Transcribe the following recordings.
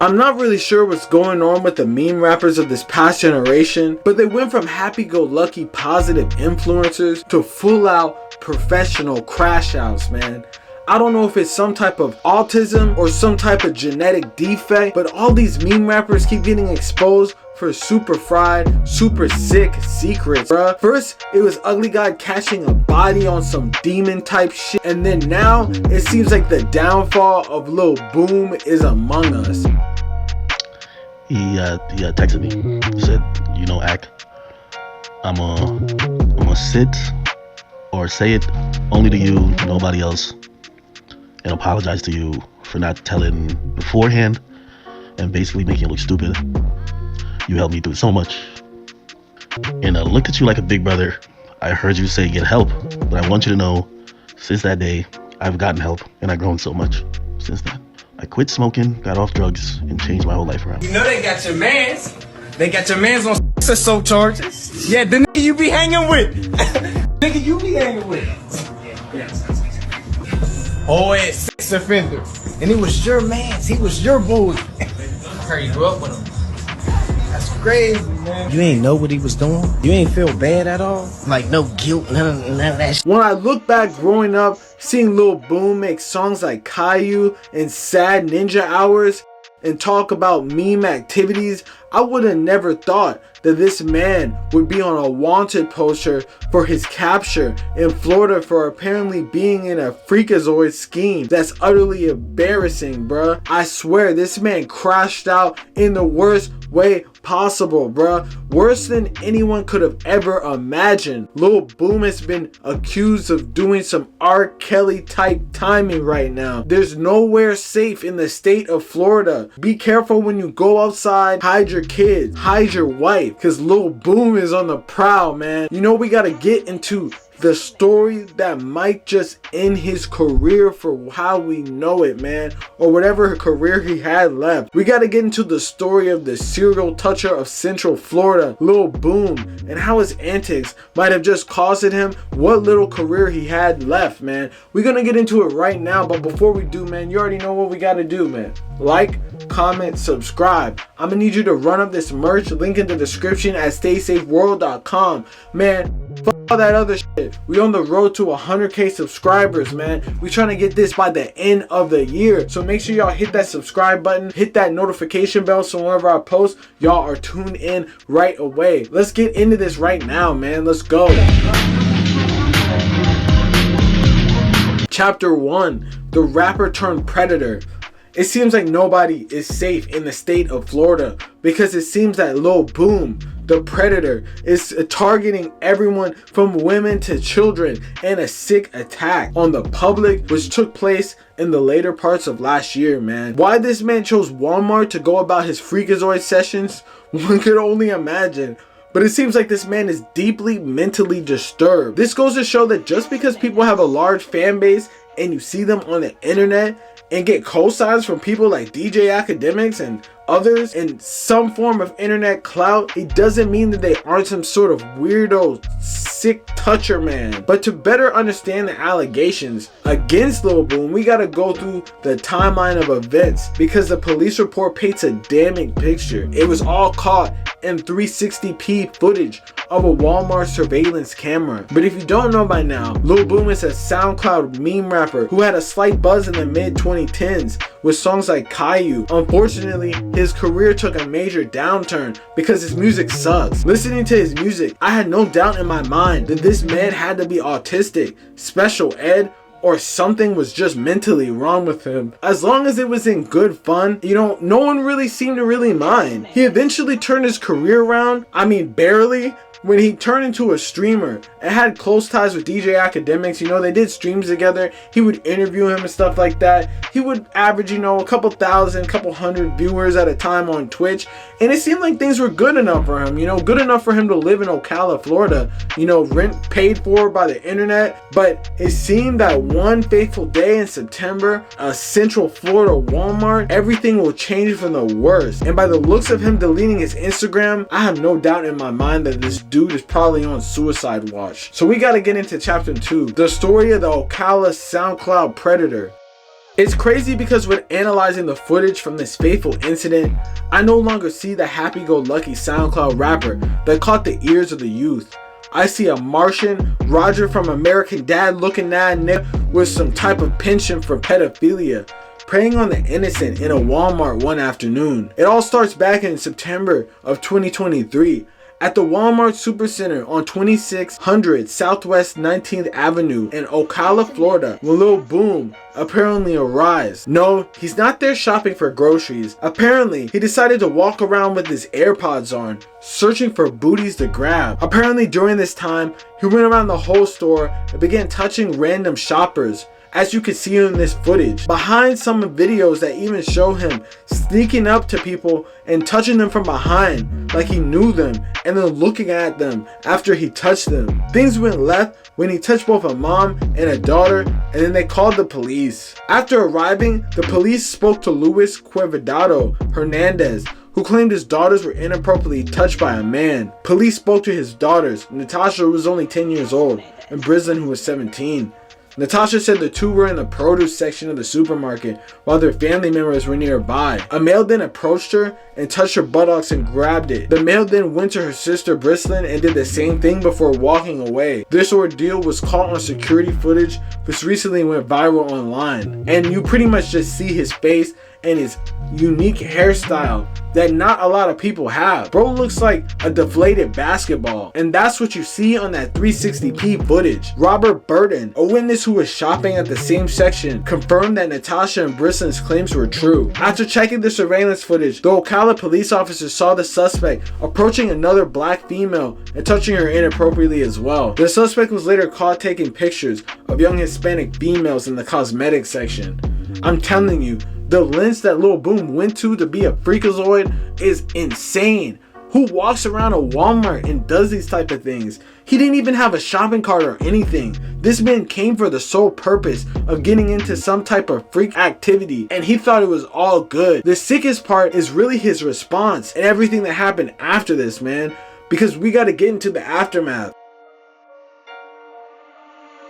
I'm not really sure what's going on with the meme rappers of this past generation, but they went from happy-go-lucky positive influencers to full-out professional crash outs, man. I don't know if it's some type of autism or some type of genetic defect, but all these meme rappers keep getting exposed for super fried, super sick secrets, bruh. First, it was Ugly God catching a body on some demon type shit, and then now it seems like the downfall of Lil Boom is among us. He texted me. He said, you know, Ack, I'm gonna sit or say it only to you, nobody else, and apologize to you for not telling beforehand and basically making you look stupid. You helped me through so much, and I looked at you like a big brother. I heard you say get help, but I want you to know, since that day, I've gotten help, and I've grown so much since then. I quit smoking, got off drugs, and changed my whole life around. You know they got your mans. They got your mans on assault charges. Yeah, the nigga you be hanging with. Nigga you be hanging with. Oh, it's sex offender. And he was your mans. He was your boy. I heard you grew up with him. That's crazy, man. You ain't know what he was doing? You ain't feel bad at all? Like no guilt, none of that shit? When I look back growing up, seeing Lil Boom make songs like Caillou and Sad Ninja Hours and talk about meme activities, I would have never thought that this man would be on a wanted poster for his capture in Florida for apparently being in a freakazoid scheme. That's utterly embarrassing, bruh. I swear this man crashed out in the worst way possible, bruh. Worse than anyone could have ever imagined. Lil Boom has been accused of doing some R. Kelly type timing right now. There's nowhere safe in the state of Florida. Be careful when you go outside. Hide your kids, hide your wife, because Lil Boom is on the prowl, man. You know, we gotta get into the story that might just end his career for how we know it, man, or whatever career he had left. We got to get into the story of the serial toucher of Central Florida, Lil Boom, and how his antics might have just costed him what little career he had left, man. We're gonna get into it right now, but before we do, man, you already know what we got to do, man. Like, comment, subscribe. I'm gonna need you to run up this merch, link in the description at staysafeworld.com. Man, fuck all that other shit. We on the road to 100k subscribers, man. We trying to get this by the end of the year. So make sure y'all hit that subscribe button, hit that notification bell so whenever I post, y'all are tuned in right away. Let's get into this right now, man. Let's go. Chapter 1, the rapper turned predator. It seems like nobody is safe in the state of Florida because it seems that Lil Boom, the predator, is targeting everyone from women to children in a sick attack on the public, which took place in the later parts of last year, man. Why this man chose Walmart to go about his freakazoid sessions, one could only imagine. But it seems like this man is deeply mentally disturbed. This goes to show that just because people have a large fan base and you see them on the internet and get cosigns from people like DJ Academics and others in some form of internet clout, it doesn't mean that they aren't some sort of weirdo sick toucher, man. But to better understand the allegations against Lil Boom, we gotta go through the timeline of events because the police report paints a damning picture. It was all caught in 360p footage of a Walmart surveillance camera. But if you don't know by now, Lil Boom is a SoundCloud meme rapper who had a slight buzz in the mid 2010s with songs like Caillou. Unfortunately, his career took a major downturn because his music sucks. Listening to his music, I had no doubt in my mind that this man had to be autistic, special ed, or something was just mentally wrong with him. As long as it was in good fun, you know, no one really seemed to really mind. He eventually turned his career around, I mean barely, when he turned into a streamer and had close ties with DJ Academics. You know, they did streams together. He would interview him and stuff like that. He would average, you know, a couple thousand, couple hundred viewers at a time on Twitch. And it seemed like things were good enough for him, you know, good enough for him to live in Ocala, Florida. You know, rent paid for by the internet. But it seemed that one fateful day in September, a Central Florida Walmart, everything will change for the worse. And by the looks of him deleting his Instagram, I have no doubt in my mind that this dude is probably on suicide watch. So we got to get into chapter 2, the story of the Ocala SoundCloud predator. It's crazy because when analyzing the footage from this fateful incident, I no longer see the happy-go-lucky SoundCloud rapper that caught the ears of the youth. I see a Martian, Roger from American Dad looking at nigga with some type of penchant for pedophilia, preying on the innocent in a Walmart one afternoon. It all starts back in September of 2023. At the Walmart Supercenter on 2600 Southwest 19th Avenue in Ocala, Florida, when Lil Boom apparently arrives. No, he's not there shopping for groceries. Apparently, he decided to walk around with his AirPods on, searching for booties to grab. Apparently, during this time, he went around the whole store and began touching random shoppers, as you can see in this footage. Behind some videos that even show him sneaking up to people and touching them from behind like he knew them, and then looking at them after he touched them. Things went left when he touched both a mom and a daughter, and then they called the police. After arriving, the police spoke to Luis Quevedado Hernandez, who claimed his daughters were inappropriately touched by a man. Police spoke to his daughters, Natasha, who was only 10 years old, and Brislin, who was 17. Natasha said the two were in the produce section of the supermarket while their family members were nearby. A male then approached her and touched her buttocks and grabbed it. The male then went to her sister Brislin and did the same thing before walking away. This ordeal was caught on security footage which recently went viral online, and you pretty much just see his face and his unique hairstyle that not a lot of people have. Bro looks like a deflated basketball, and that's what you see on that 360p footage. Robert Burton, a witness who was shopping at the same section, confirmed that Natasha and Brislin's claims were true. After checking the surveillance footage, the Ocala police officers saw the suspect approaching another black female and touching her inappropriately as well. The suspect was later caught taking pictures of young Hispanic females in the cosmetics section. I'm telling you, the lengths that Lil Boom went to be a freakazoid is insane. Who walks around a Walmart and does these type of things? He didn't even have a shopping cart or anything. This man came for the sole purpose of getting into some type of freak activity, and he thought it was all good. The sickest part is really his response and everything that happened after this, man, because we got to get into the aftermath.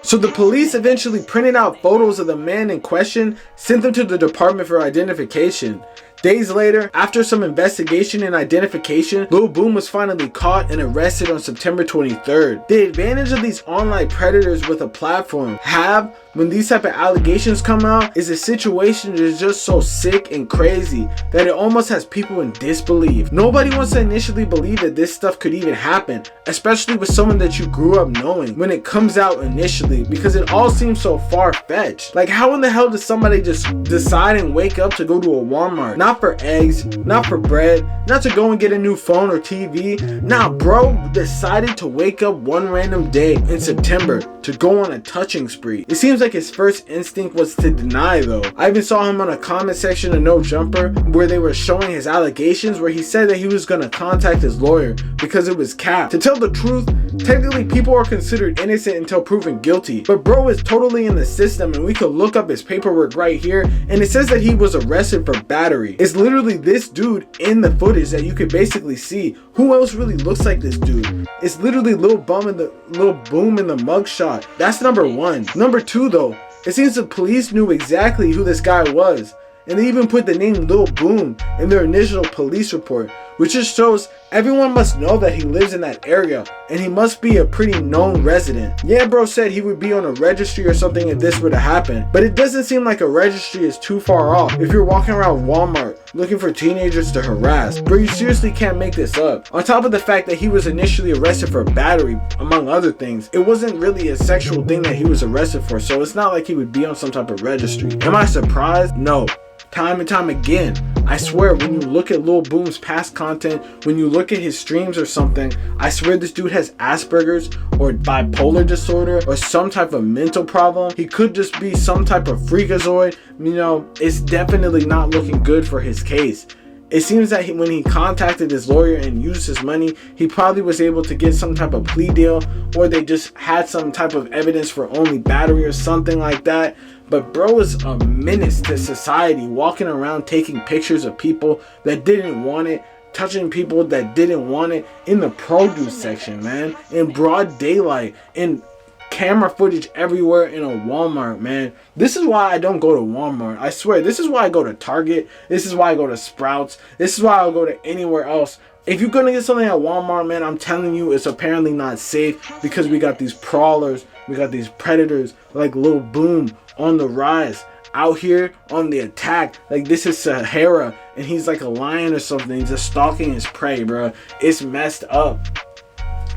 So the police eventually printed out photos of the man in question, sent them to the department for identification. Days later, after some investigation and identification, Lil Boom was finally caught and arrested on September 23rd. The advantage of these online predators with a platform have when these type of allegations come out is a situation that is just so sick and crazy that it almost has people in disbelief. Nobody wants to initially believe that this stuff could even happen, especially with someone that you grew up knowing when it comes out initially, because it all seems so far-fetched. Like, how in the hell does somebody just decide and wake up to go to a Walmart? Not for eggs, not for bread, not to go and get a new phone or TV. Nah, bro decided to wake up one random day in September to go on a touching spree. It seems like his first instinct was to deny though. I even saw him on a comment section of No Jumper where they were showing his allegations, where he said that he was gonna contact his lawyer because it was cap. To tell the truth, technically people are considered innocent until proven guilty, but bro is totally in the system, and we could look up his paperwork right here, and it says that he was arrested for battery. It's literally this dude in the footage that you could basically see. Who else really looks like this dude? It's literally Lil Boom in the mugshot. That's number one. Number two though, it seems the police knew exactly who this guy was, and they even put the name Lil Boom in their initial police report, which just shows everyone must know that he lives in that area, and he must be a pretty known resident. Yeah, bro said he would be on a registry or something if this were to happen, but it doesn't seem like a registry is too far off if you're walking around Walmart looking for teenagers to harass. Bro, you seriously can't make this up. On top of the fact that he was initially arrested for battery, among other things, it wasn't really a sexual thing that he was arrested for, so it's not like he would be on some type of registry. Am I surprised? No. Time and time again, I swear, when you look at Lil Boom's past content, when you look at his streams or something, I swear this dude has Asperger's or bipolar disorder or some type of mental problem. He could just be some type of freakazoid. You know, it's definitely not looking good for his case. It seems that when he contacted his lawyer and used his money, he probably was able to get some type of plea deal, or they just had some type of evidence for only battery or something like that. But bro is a menace to society, walking around taking pictures of people that didn't want it, touching people that didn't want it in the produce section, man, in broad daylight, in camera footage everywhere in a Walmart, man. This is why I don't go to Walmart. I swear, this is why I go to Target. This is why I go to Sprouts. This is why I'll go to anywhere else. If you're gonna get something at Walmart, man, I'm telling you, it's apparently not safe, because we got these prowlers, we got these predators like Lil Boom on the rise, out here on the attack. Like, this is Sahara, and he's like a lion or something. He's just stalking his prey, bro. It's messed up.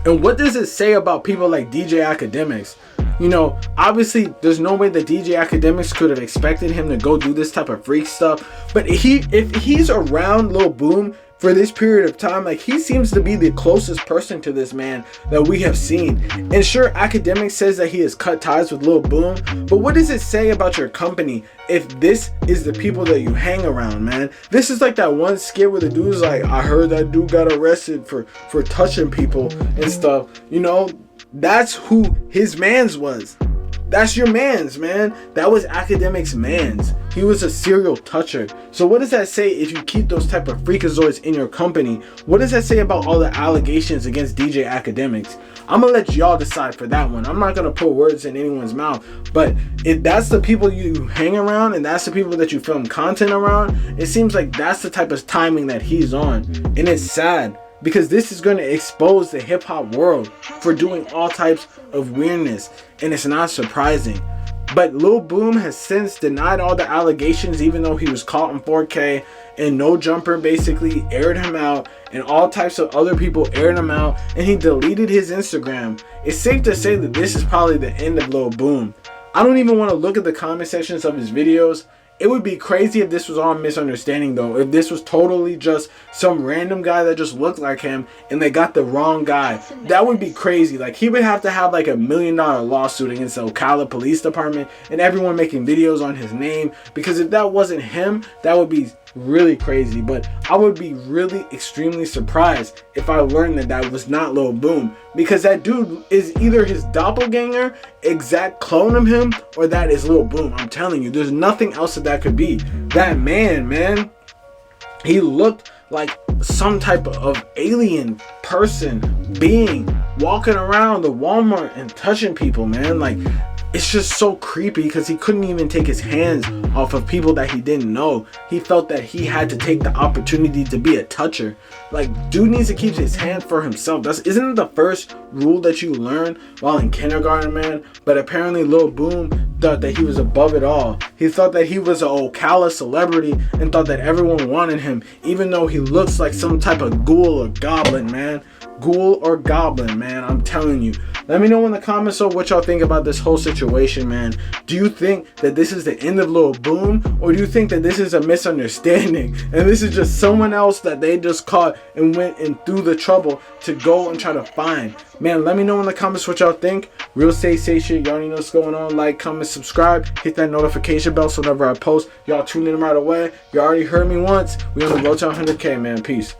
And what does it say about people like DJ Academics? You know, obviously, there's no way that DJ Academics could have expected him to go do this type of freak stuff. But if he's around Lil Boom for this period of time, like, he seems to be the closest person to this man that we have seen. And sure, Academics says that he has cut ties with Lil Boom, but what does it say about your company if this is the people that you hang around, man? This is like that one skit where the dude's like, I heard that dude got arrested for touching people and stuff. You know, that's who his mans was. That's your mans, man. That was Academics' mans. He was a serial toucher. So what does that say if you keep those type of freakazoids in your company? What does that say about all the allegations against DJ Academics? I'm gonna let y'all decide for that one. I'm not gonna put words in anyone's mouth. But if that's the people you hang around and that's the people that you film content around, it seems like that's the type of timing that he's on. And it's sad, because this is going to expose the hip-hop world for doing all types of weirdness, and it's not surprising. But Lil Boom has since denied all the allegations, even though he was caught in 4K, and No Jumper basically aired him out, and all types of other people aired him out, and he deleted his Instagram. It's safe to say that this is probably the end of Lil Boom. I don't even want to look at the comment sections of his videos. It would be crazy if this was all misunderstanding, though. If this was totally just some random guy that just looked like him and they got the wrong guy. That would be crazy. Like, he would have to have like $1 million lawsuit against the Ocala Police Department and everyone making videos on his name. Because if that wasn't him, that would be really crazy. But I would be really extremely surprised if I learned that that was not Lil Boom, because that dude is either his doppelganger, exact clone of him, or that is Lil Boom. I'm telling you, there's nothing else that could be. That man, he looked like some type of alien person being walking around the Walmart and touching people, man. Like, it's just so creepy, because he couldn't even take his hands off of people that he didn't know. He felt that he had to take the opportunity to be a toucher. Like, dude needs to keep his hand for himself. Isn't it the first rule that you learn while in kindergarten, man? But apparently Lil Boom thought that he was above it all. He thought that he was an Ocala celebrity and thought that everyone wanted him, even though he looks like some type of ghoul or goblin, man. Ghoul or goblin, man. I'm telling you. Let me know in the comments what y'all think about this whole situation, man. Do you think that this is the end of Lil Boom, or do you think that this is a misunderstanding and this is just someone else that they just caught and went and through the trouble to go and try to find? Man, let me know in the comments what y'all think. Real say shit. Y'all already know what's going on. Like, comment, subscribe, hit that notification bell so whenever I post, y'all tune in right away. You already heard me once. We on the road to 100K, man. Peace.